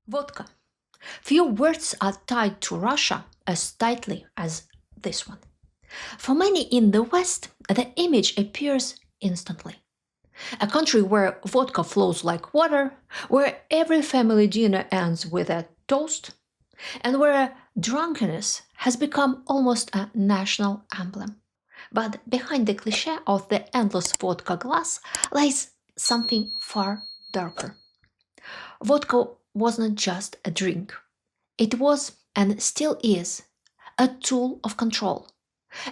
Vodka. Few words are tied to Russia as tightly as this one. For many in the West, the image appears instantly. A country where vodka flows like water, where every family dinner ends with a toast, and where drunkenness has become almost a national emblem. But behind the cliche of the endless vodka glass lies something far darker. Vodka wasn't just a drink, it was and still is a tool of control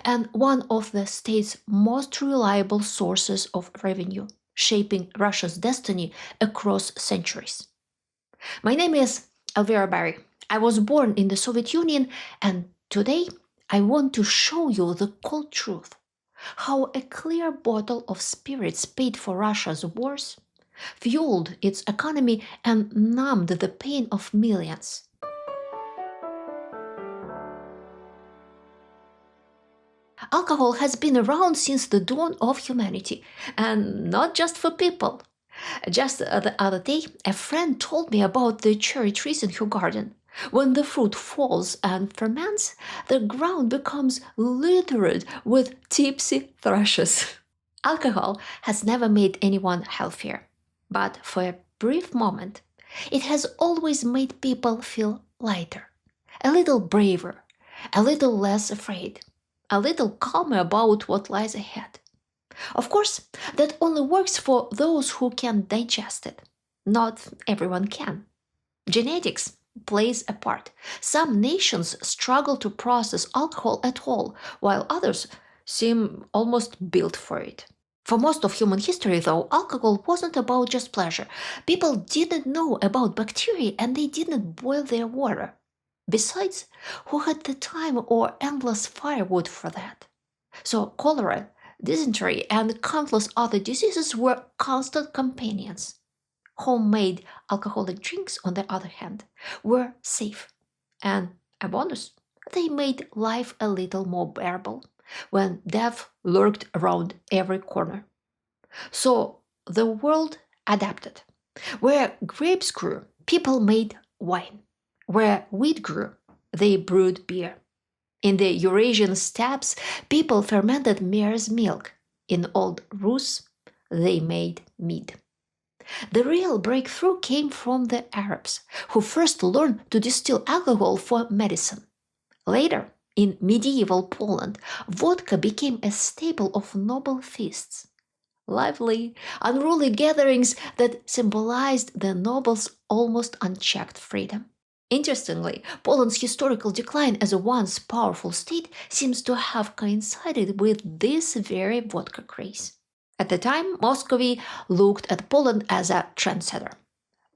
and one of the state's most reliable sources of revenue, shaping Russia's destiny across centuries. My name is Elvira Barry. I was born in the Soviet Union, and today I want to show you the cold truth how a clear bottle of spirits paid for Russia's wars, fueled its economy, and numbed the pain of millions. Alcohol has been around since the dawn of humanity, and not just for people. Just the other day, a friend told me about the cherry trees in her garden. When the fruit falls and ferments, the ground becomes littered with tipsy thrushes. Alcohol has never made anyone healthier, but for a brief moment, it has always made people feel lighter, a little braver, a little less afraid, a little calmer about what lies ahead. Of course, that only works for those who can digest it. Not everyone can. Genetics plays a part. Some nations struggle to process alcohol at all, while others seem almost built for it. For most of human history, though, alcohol wasn't about just pleasure. People didn't know about bacteria and they didn't boil their water. Besides, who had the time or endless firewood for that? So, cholera, dysentery, and countless other diseases were constant companions. Homemade alcoholic drinks, on the other hand, were safe. And a bonus, they made life a little more bearable when death lurked around every corner. So the world adapted. Where grapes grew, people made wine. Where wheat grew, they brewed beer. In the Eurasian steppes, people fermented mare's milk. In old Rus, they made mead. The real breakthrough came from the Arabs, who first learned to distill alcohol for medicine. Later, in medieval Poland, vodka became a staple of noble feasts. Lively, unruly gatherings that symbolized the nobles' almost unchecked freedom. Interestingly, Poland's historical decline as a once powerful state seems to have coincided with this very vodka craze. At the time, Muscovy looked at Poland as a trendsetter.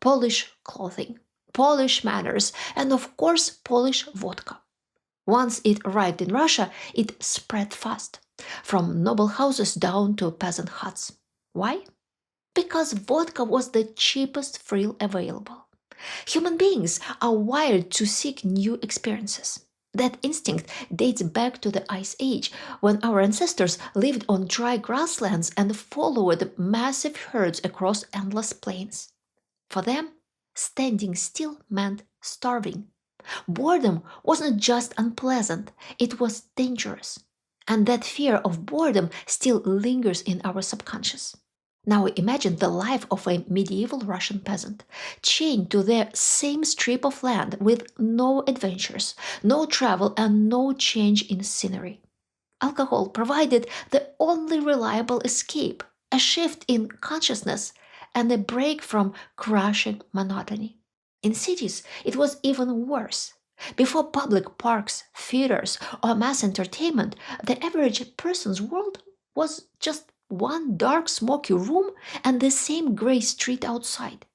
Polish clothing, Polish manners, and of course, Polish vodka. Once it arrived in Russia, it spread fast, from noble houses down to peasant huts. Why? Because vodka was the cheapest thrill available. Human beings are wired to seek new experiences. That instinct dates back to the Ice Age, when our ancestors lived on dry grasslands and followed massive herds across endless plains. For them, standing still meant starving. Boredom wasn't just unpleasant, it was dangerous. And that fear of boredom still lingers in our subconscious. Now imagine the life of a medieval Russian peasant, chained to the same strip of land with no adventures, no travel, and no change in scenery. Alcohol provided the only reliable escape, a shift in consciousness, and a break from crushing monotony. In cities, it was even worse. Before public parks, theaters, or mass entertainment, the average person's world was just one dark, smoky room and the same gray street outside.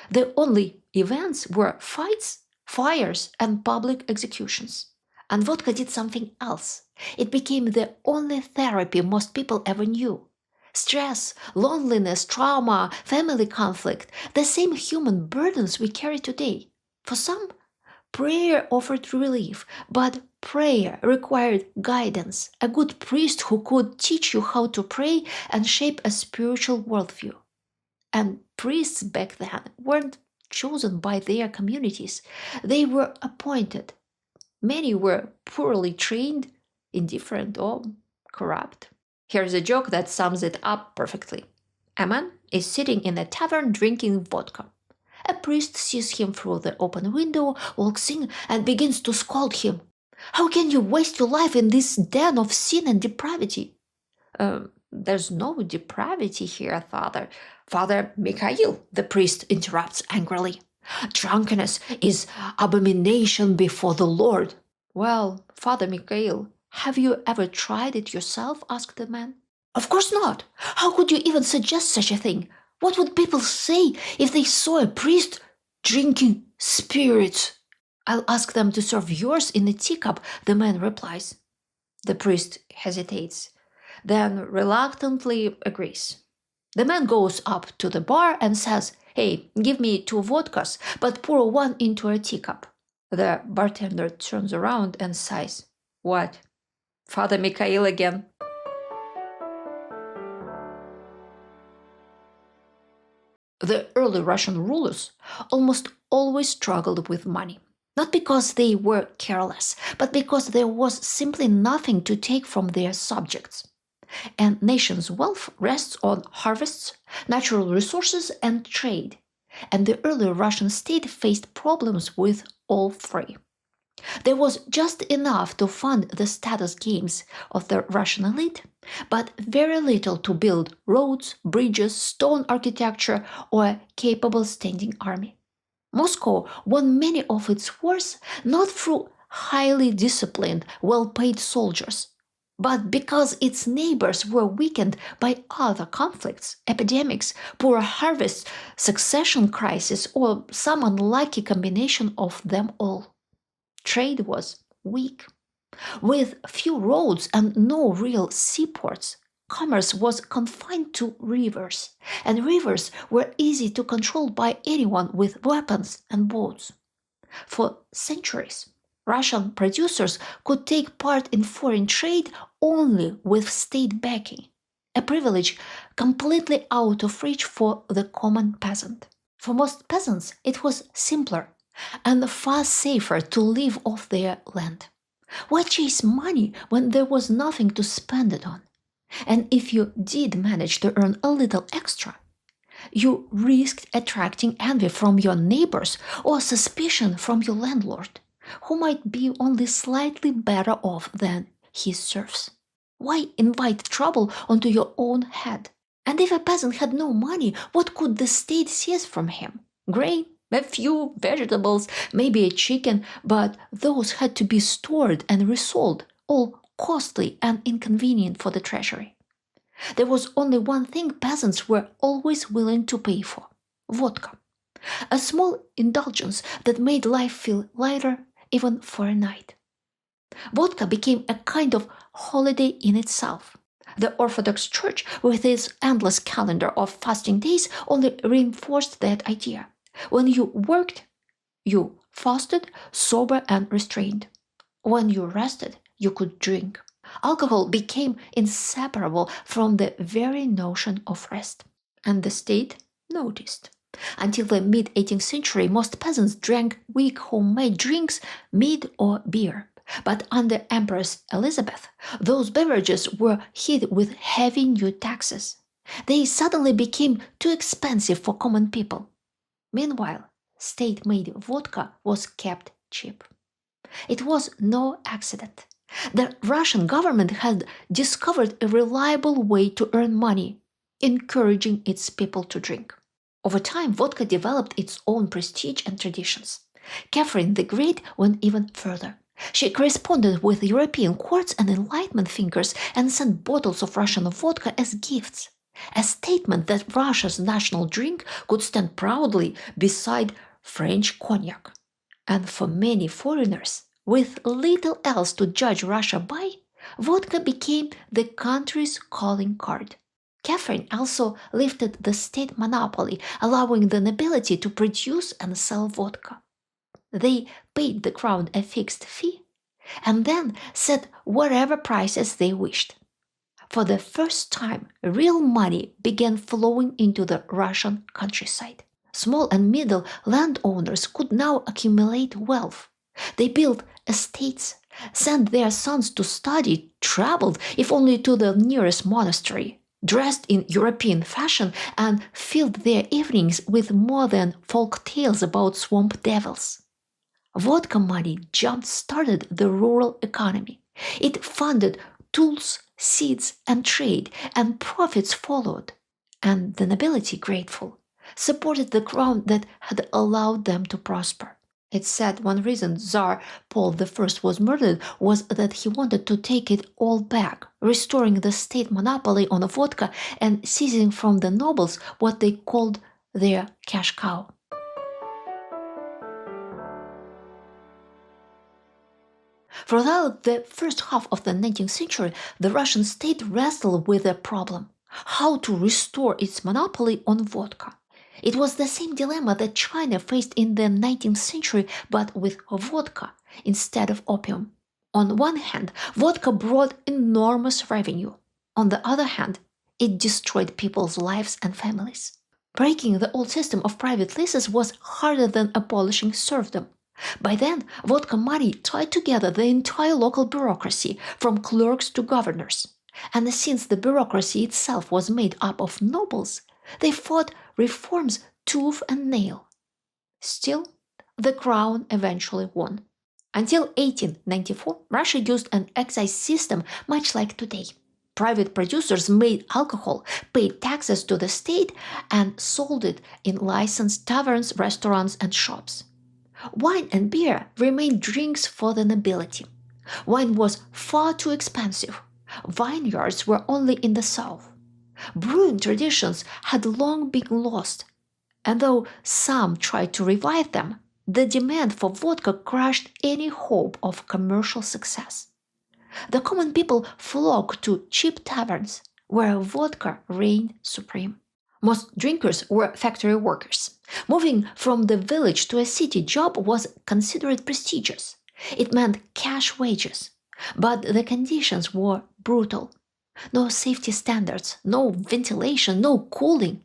The only events were fights, fires, and public executions. And vodka did something else. It became the only therapy most people ever knew. Stress, loneliness, trauma, family conflict, the same human burdens we carry today. For some, prayer offered relief, but prayer required guidance, a good priest who could teach you how to pray and shape a spiritual worldview. And priests back then weren't chosen by their communities. They were appointed. Many were poorly trained, indifferent, or corrupt. Here's a joke that sums it up perfectly. A man is sitting in a tavern drinking vodka. A priest sees him through the open window, walks in, and begins to scold him. How can you waste your life in this den of sin and depravity? There's no depravity here, Father. Father Mikhail, the priest interrupts angrily. Drunkenness is abomination before the Lord. Well, Father Mikhail, have you ever tried it yourself? Asked the man. Of course not. How could you even suggest such a thing? What would people say if they saw a priest drinking spirits? I'll ask them to serve yours in a teacup, the man replies. The priest hesitates, then reluctantly agrees. The man goes up to the bar and says, Hey, give me 2 vodkas, but pour one into a teacup. The bartender turns around and sighs. What? Father Mikhail again? The early Russian rulers almost always struggled with money. Not because they were careless, but because there was simply nothing to take from their subjects. A nation's wealth rests on harvests, natural resources, and trade. And the early Russian state faced problems with all three. There was just enough to fund the status gains of the Russian elite, but very little to build roads, bridges, stone architecture, or a capable standing army. Moscow won many of its wars not through highly disciplined, well-paid soldiers, but because its neighbors were weakened by other conflicts, epidemics, poor harvests, succession crisis, or some unlucky combination of them all. Trade was weak. With few roads and no real seaports, commerce was confined to rivers, and rivers were easy to control by anyone with weapons and boats. For centuries, Russian producers could take part in foreign trade only with state backing, a privilege completely out of reach for the common peasant. For most peasants, it was simpler and far safer to live off their land. Why chase money when there was nothing to spend it on? And if you did manage to earn a little extra, you risked attracting envy from your neighbors or suspicion from your landlord, who might be only slightly better off than his serfs. Why invite trouble onto your own head? And if a peasant had no money, what could the state seize from him? Grain, a few vegetables, maybe a chicken, but those had to be stored and resold, all costly and inconvenient for the treasury. There was only one thing peasants were always willing to pay for: vodka. A small indulgence that made life feel lighter even for a night. Vodka became a kind of holiday in itself. The Orthodox Church, with its endless calendar of fasting days, only reinforced that idea. When you worked, you fasted, sober and restrained. When you rested, you could drink. Alcohol became inseparable from the very notion of rest. And the state noticed. Until the mid-18th century, most peasants drank weak homemade drinks, mead or beer. But under Empress Elizabeth, those beverages were hit with heavy new taxes. They suddenly became too expensive for common people. Meanwhile, state-made vodka was kept cheap. It was no accident. The Russian government had discovered a reliable way to earn money, encouraging its people to drink. Over time, vodka developed its own prestige and traditions. Catherine the Great went even further. She corresponded with European courts and Enlightenment thinkers and sent bottles of Russian vodka as gifts, a statement that Russia's national drink could stand proudly beside French cognac. And for many foreigners, with little else to judge Russia by, vodka became the country's calling card. Catherine also lifted the state monopoly, allowing the nobility to produce and sell vodka. They paid the crown a fixed fee and then set whatever prices they wished. For the first time, real money began flowing into the Russian countryside. Small and middle landowners could now accumulate wealth. They built estates, sent their sons to study, traveled, if only to the nearest monastery, dressed in European fashion, and filled their evenings with more than folk tales about swamp devils. Vodka money jump-started the rural economy. It funded tools, seeds, and trade, and profits followed. And the nobility, grateful, supported the crown that had allowed them to prosper. It's said one reason Tsar Paul I was murdered was that he wanted to take it all back, restoring the state monopoly on vodka and seizing from the nobles what they called their cash cow. Throughout the first half of the 19th century, the Russian state wrestled with a problem: how to restore its monopoly on vodka. It was the same dilemma that China faced in the 19th century, but with vodka instead of opium. On one hand, vodka brought enormous revenue. On the other hand, it destroyed people's lives and families. Breaking the old system of private leases was harder than abolishing serfdom. By then, vodka money tied together the entire local bureaucracy, from clerks to governors. And since the bureaucracy itself was made up of nobles, they fought reforms tooth and nail. Still, the crown eventually won. Until 1894, Russia used an excise system much like today. Private producers made alcohol, paid taxes to the state, and sold it in licensed taverns, restaurants, and shops. Wine and beer remained drinks for the nobility. Wine was far too expensive. Vineyards were only in the south. Brewing traditions had long been lost, and though some tried to revive them, the demand for vodka crushed any hope of commercial success. The common people flocked to cheap taverns, where vodka reigned supreme. Most drinkers were factory workers. Moving from the village to a city job was considered prestigious. It meant cash wages. But the conditions were brutal. No safety standards, no ventilation, no cooling.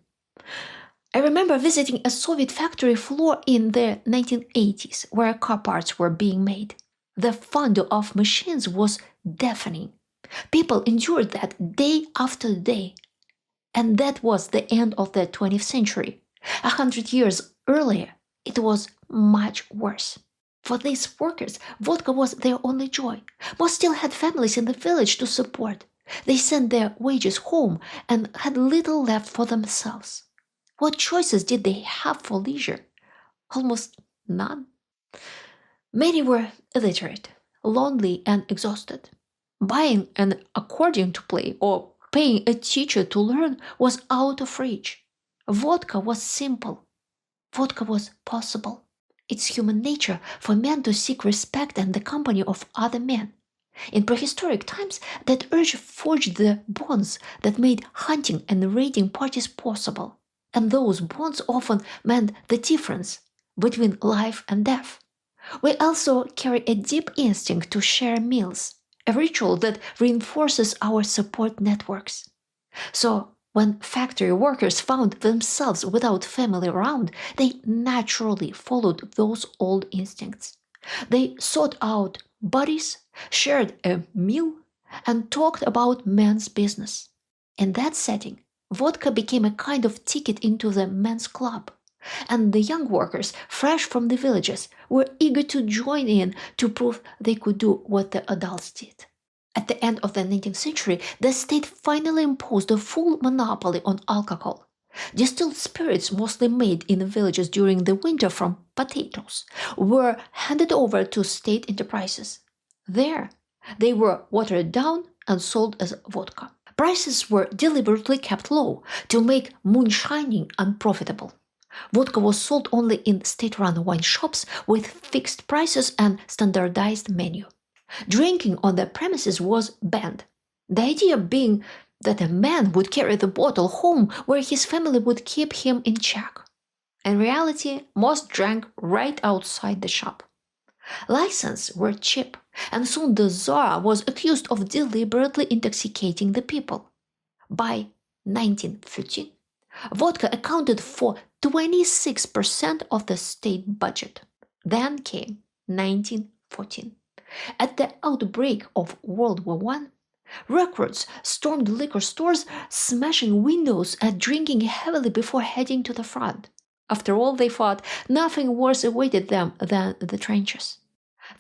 I remember visiting a Soviet factory floor in the 1980s where car parts were being made. The thunder of machines was deafening. People endured that day after day. And that was the end of the 20th century. 100 years earlier, it was much worse. For these workers, vodka was their only joy. Most still had families in the village to support. They sent their wages home and had little left for themselves. What choices did they have for leisure? Almost none. Many were illiterate, lonely, and exhausted. Buying an accordion to play or paying a teacher to learn was out of reach. Vodka was simple. Vodka was possible. It's human nature for men to seek respect and the company of other men. In prehistoric times, that urge forged the bonds that made hunting and raiding parties possible. And those bonds often meant the difference between life and death. We also carry a deep instinct to share meals, a ritual that reinforces our support networks. So, when factory workers found themselves without family around, they naturally followed those old instincts. They sought out buddies, shared a meal, and talked about men's business. In that setting, vodka became a kind of ticket into the men's club, and the young workers, fresh from the villages, were eager to join in to prove they could do what the adults did. At the end of the 19th century, the state finally imposed a full monopoly on alcohol. Distilled spirits, mostly made in the villages during the winter from potatoes, were handed over to state enterprises. There, they were watered down and sold as vodka. Prices were deliberately kept low to make moonshining unprofitable. Vodka was sold only in state-run wine shops with fixed prices and standardized menu. Drinking on the premises was banned, the idea being that a man would carry the bottle home where his family would keep him in check. In reality, most drank right outside the shop. Licenses were cheap, and soon the Tsar was accused of deliberately intoxicating the people. By 1913, vodka accounted for 26% of the state budget. Then came 1914. At the outbreak of World War I, recruits stormed liquor stores, smashing windows and drinking heavily before heading to the front. After all, they thought nothing worse awaited them than the trenches.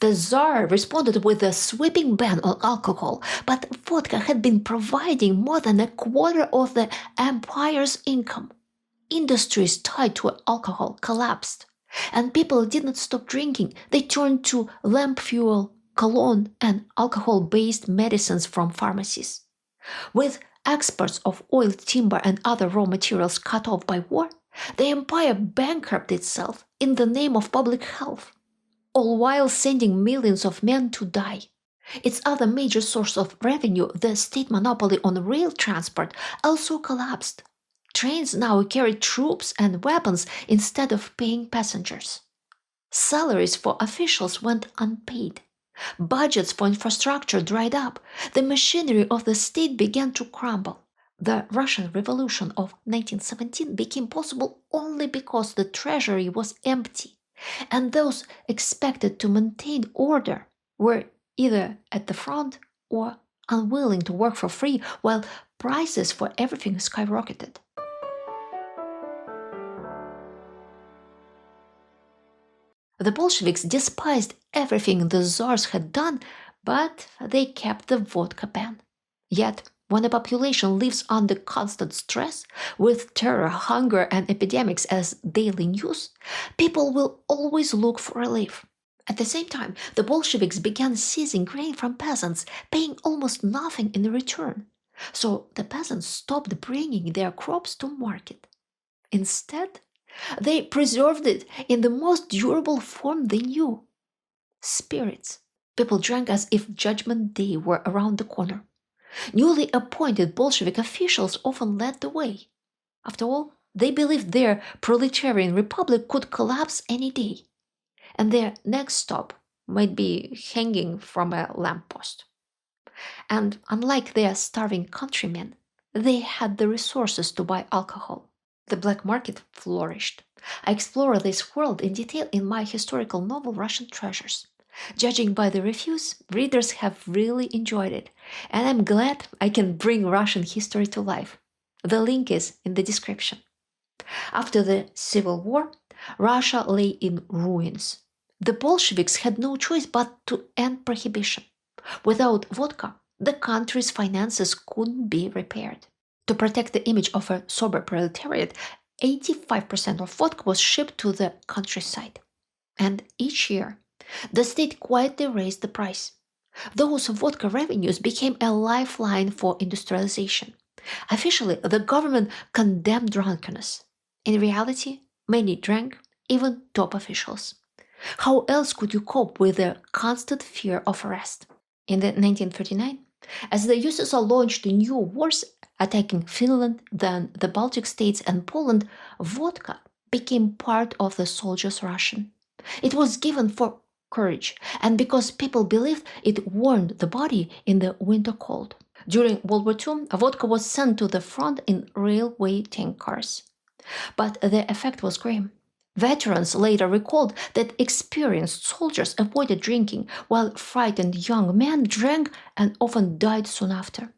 The Tsar responded with a sweeping ban on alcohol, but vodka had been providing more than a quarter of the empire's income. Industries tied to alcohol collapsed, and people didn't stop drinking. They turned to lamp fuel, cologne, and alcohol-based medicines from pharmacies. With exports of oil, timber, and other raw materials cut off by war, the empire bankrupted itself in the name of public health, all while sending millions of men to die. Its other major source of revenue, the state monopoly on rail transport, also collapsed. Trains now carried troops and weapons instead of paying passengers. Salaries for officials went unpaid. Budgets for infrastructure dried up. The machinery of the state began to crumble. The Russian Revolution of 1917 became possible only because the treasury was empty, and those expected to maintain order were either at the front or unwilling to work for free, while prices for everything skyrocketed. The Bolsheviks despised everything the Tsars had done, but they kept the vodka ban. Yet, when a population lives under constant stress, with terror, hunger, and epidemics as daily news, people will always look for relief. At the same time, the Bolsheviks began seizing grain from peasants, paying almost nothing in return. So the peasants stopped bringing their crops to market. Instead, they preserved it in the most durable form they knew: spirits. People drank as if Judgment Day were around the corner. Newly appointed Bolshevik officials often led the way. After all, they believed their proletarian republic could collapse any day, and their next stop might be hanging from a lamppost. And unlike their starving countrymen, they had the resources to buy alcohol. The black market flourished. I explore this world in detail in my historical novel Russian Treasures. Judging by the reviews, readers have really enjoyed it, and I'm glad I can bring Russian history to life. The link is in the description. After the Civil War, Russia lay in ruins. The Bolsheviks had no choice but to end prohibition. Without vodka, the country's finances couldn't be repaired. To protect the image of a sober proletariat, 85% of vodka was shipped to the countryside. And each year, the state quietly raised the price. Those vodka revenues became a lifeline for industrialization. Officially, the government condemned drunkenness. In reality, many drank, even top officials. How else could you cope with the constant fear of arrest? In 1939, as the USSR launched new wars attacking Finland, then the Baltic states and Poland, vodka became part of the soldiers' ration. It was given for courage, and because people believed it warmed the body in the winter cold. During World War II, vodka was sent to the front in railway tank cars. But the effect was grim. Veterans later recalled that experienced soldiers avoided drinking, while frightened young men drank and often died soon after.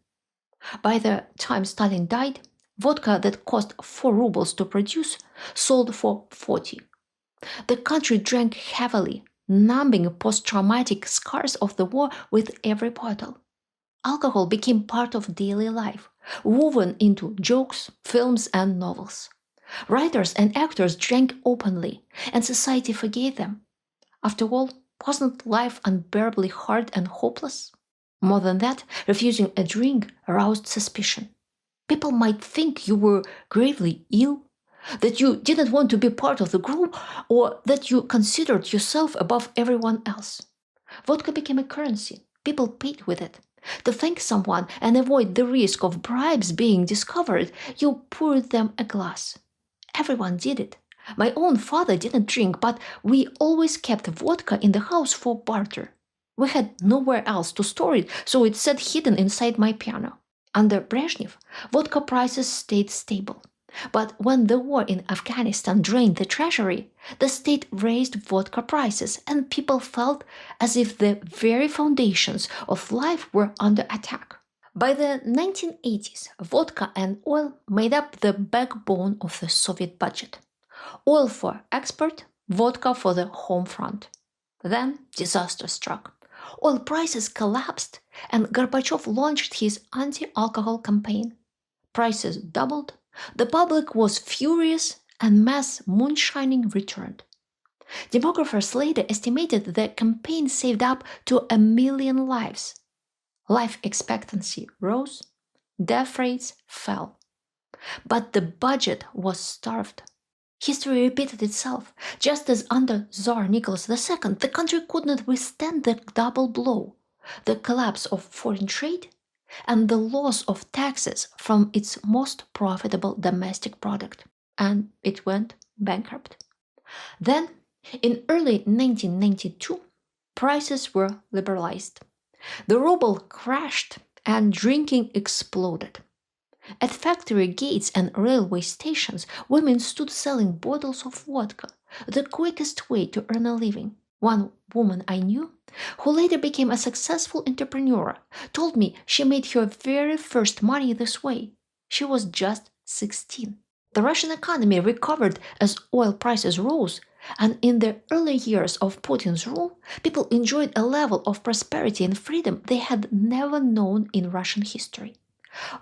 By the time Stalin died, vodka that cost 4 rubles to produce sold for 40. The country drank heavily, numbing post-traumatic scars of the war with every bottle. Alcohol became part of daily life, woven into jokes, films, and novels. Writers and actors drank openly, and society forgave them. After all, wasn't life unbearably hard and hopeless? More than that, refusing a drink aroused suspicion. People might think you were gravely ill, that you didn't want to be part of the group, or that you considered yourself above everyone else. Vodka became a currency. People paid with it. To thank someone and avoid the risk of bribes being discovered, you poured them a glass. Everyone did it. My own father didn't drink, but we always kept vodka in the house for barter. We had nowhere else to store it, so it sat hidden inside my piano. Under Brezhnev, vodka prices stayed stable. But when the war in Afghanistan drained the treasury, the state raised vodka prices and people felt as if the very foundations of life were under attack. By the 1980s, vodka and oil made up the backbone of the Soviet budget. Oil for export, vodka for the home front. Then disaster struck. Oil prices collapsed and Gorbachev launched his anti-alcohol campaign. Prices doubled, the public was furious, and mass moonshining returned. Demographers later estimated the campaign saved up to 1 million lives. Life expectancy rose, death rates fell. But the budget was starved. History repeated itself. Just as under Tsar Nicholas II, the country could not withstand the double blow, the collapse of foreign trade and the loss of taxes from its most profitable domestic product, and it went bankrupt. Then, in early 1992, prices were liberalized. The ruble crashed and drinking exploded. At factory gates and railway stations, women stood selling bottles of vodka, the quickest way to earn a living. One woman I knew, who later became a successful entrepreneur, told me she made her very first money this way. She was just 16. The Russian economy recovered as oil prices rose, and in the early years of Putin's rule, people enjoyed a level of prosperity and freedom they had never known in Russian history.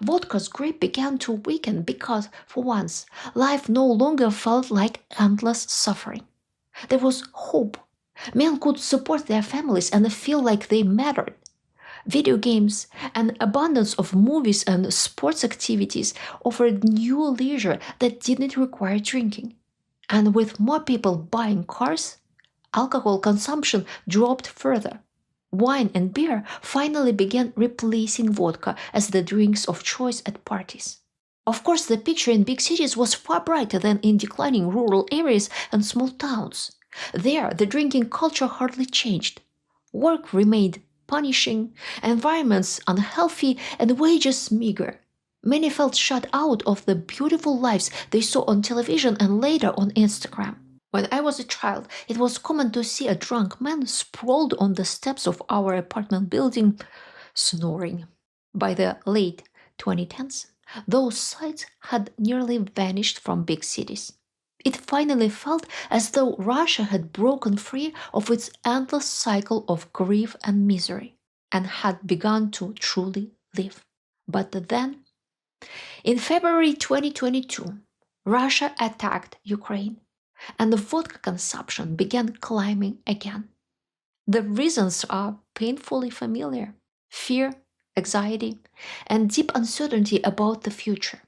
Vodka's grip began to weaken because, for once, life no longer felt like endless suffering. There was hope. Men could support their families and feel like they mattered. Video games, an abundance of movies and sports activities offered new leisure that didn't require drinking. And with more people buying cars, alcohol consumption dropped further. Wine and beer finally began replacing vodka as the drinks of choice at parties. Of course, the picture in big cities was far brighter than in declining rural areas and small towns. There, the drinking culture hardly changed. Work remained punishing, environments unhealthy, and wages meager. Many felt shut out of the beautiful lives they saw on television and later on Instagram. When I was a child, it was common to see a drunk man sprawled on the steps of our apartment building, snoring. By the late 2010s, those sights had nearly vanished from big cities. It finally felt as though Russia had broken free of its endless cycle of grief and misery and had begun to truly live. But then, in February 2022, Russia attacked Ukraine, and the vodka consumption began climbing again. The reasons are painfully familiar: fear, anxiety, and deep uncertainty about the future.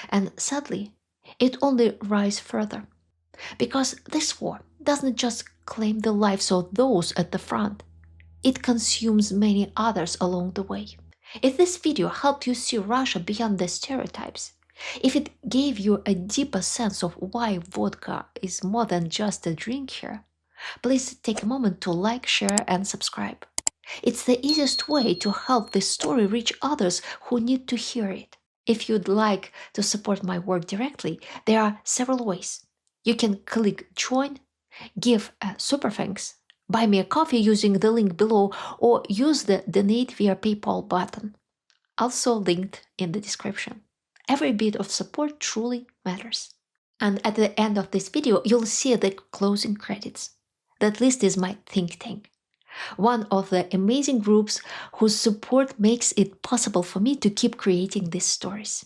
And sadly, it only rises further. Because this war doesn't just claim the lives of those at the front, it consumes many others along the way. If this video helped you see Russia beyond the stereotypes, if it gave you a deeper sense of why vodka is more than just a drink here, please take a moment to like, share, and subscribe. It's the easiest way to help this story reach others who need to hear it. If you'd like to support my work directly, there are several ways. You can click join, give a super thanks, buy me a coffee using the link below, or use the donate via PayPal button, also linked in the description. Every bit of support truly matters. And at the end of this video, you'll see the closing credits. That list is my think tank, one of the amazing groups whose support makes it possible for me to keep creating these stories.